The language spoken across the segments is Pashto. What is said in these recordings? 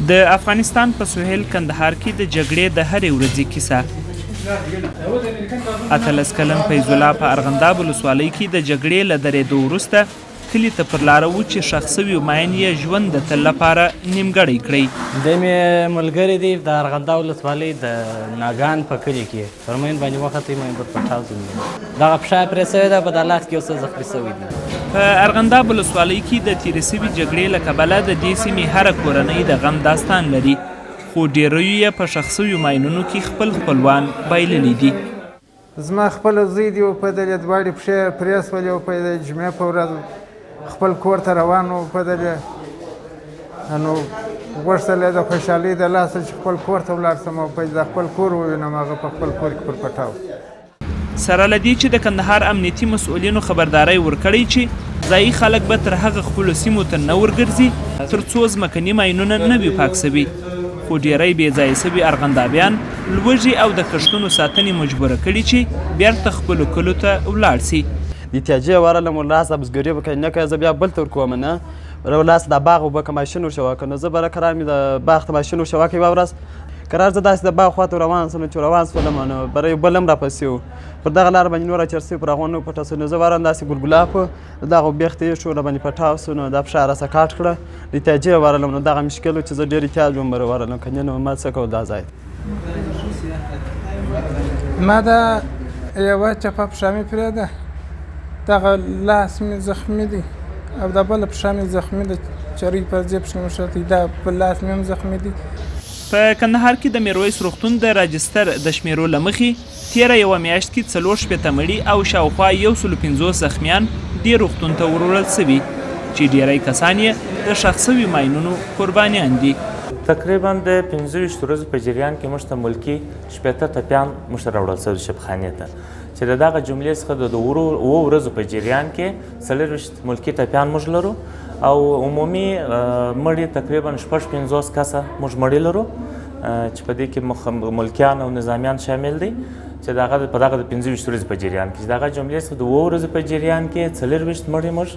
د افغانستان په سهیل کندهار کې د جګړې د هرې ورځې کیسه. 18 کلن فیض الله په ارغنداب ولسوالۍ کې د جګړې له درېدو وروسته کلي ته پر لاره و چې ښخ سوي ماین یې ژوند د تل لپاره نیمګړی کړی. دی مې ملګری دی د ارغنداب ولسوالۍ د ناګان په کلي کې پر ماین باندې وختې ماین پر پټاو زموږ دغه پښه پرې سوې ده، بدالات کې اوس زخمي سوي دي. په ارغنداب ولسوالۍ کې د تېرې سوي جګړې له کبله د دې سیمې هره کورنۍ د غم داستان لري، خو ډېریو یې په ښخ سویو ماینونو کې خپل خپلوان بایللي دي. زما خپل زوی دی وپدلې، دواړې پښې پرې سولې او په جمعې په ورځ خپل کور ته روان و وپدلې. نو غوښتل یې د خوشحالۍ د لاسه چې خپل کور ته ولاړ شم او د خپل کور ووینم، هغه په خپل کور کې پر پټاو. سره له دې چې د کندهار امنیتي مسؤلینو خبرداری ورکړی چې ځایي خلک به تر هغه خپلو سیمو ته نه ورګرځي تر څو ځمکني ماینونه نه وي پاک سوي، خو ډېری بې ځایه سوي ارغندابیان لوږې او د کښتونو ساتنې مجبوره کړي چې بیرته خپلو کلو ته ولاړ سي. د تیاجې ورلم ولاس د بزګري وکړي نه که زه بیا بل ته ورکوم نه ولاس د باغ اوبه که ماشین ورشوه که نو زه به قرار مې د باغ ته ماشین ورشوه که یوه ورځ قرار زه داسې د باغ خواته روان سوم چې روان سولم نو بره یو بل هم راپسې و پر دغه لاره باندې نور چرسي پر هغو نه پټه سو نو زه ورم داسې ګلګلاب د دغه بیخ ته یې شو راباندې پټاو سو نو دا پښه راسه کاټ کړه د تیاجې ورلم نو دغه مشکل و چې زه ډېر احتیاج وم بره ورلم که نه نو ما څه کول دا ځای ما دا یوه چپه پښه مې پرې ده، دغه لاس مې زخمي دی او دا بله پښه مې زخمي ده، چرۍ پر دې پښې مې شوتی، دا بل لاس مې هم زخمي دی. په کندهار کې د میرویس روغتون د راجستر د شمیرو له مخې تېره یوه میاشت کې 4 مړي او شاوخوا 150 زخمیان دې روغتون ته وروړل سوي چې ډېری کسان یې د ښخ سوي ماینونو قربانیان دي. تقریبا د 25 ورځو په جریان کې موږ ته ملکي 80 ټپیان موږ ته راوړل سوي شبخانې ته چې د دغه جملې څخه د 2 ورځو په جریان کې 40 ملکي ټپیان موږ لرو او عمومي مړي تقریبا 50 کسه موږ مړي لرو چې په دې کې ملکیان او نظامیان شامل دي چې په دغه د 25 ورځې په جریان کې چې دغه جملې څخه د 2 ورځو په جریان کې 40 مړي موږ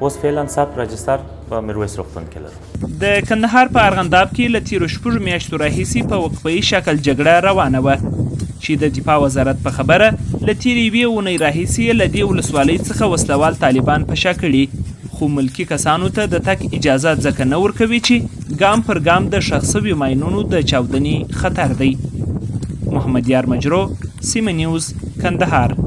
اوس فعلا سب راجستر په میرویس روغتون کې لرو. د کندهار په ارغنداب کې له تېرو 6 میاشتو راهیسې په وقفه‌یي شکل جګړه روانه وه چې د دفاع وزارت په خبره له تېرې یوې اونۍ راهیسې له دې ولسوالۍ څخه وسلوال طالبان په شا کړي، خو ملکي کسانو ته د تګ اجازه ځکه نه ورکوي چې ګام پر ګام د ښخ سوي ماینونو د چاودنې خطر دی. محمد یار مجرو، سیمه نیوز، کندهار.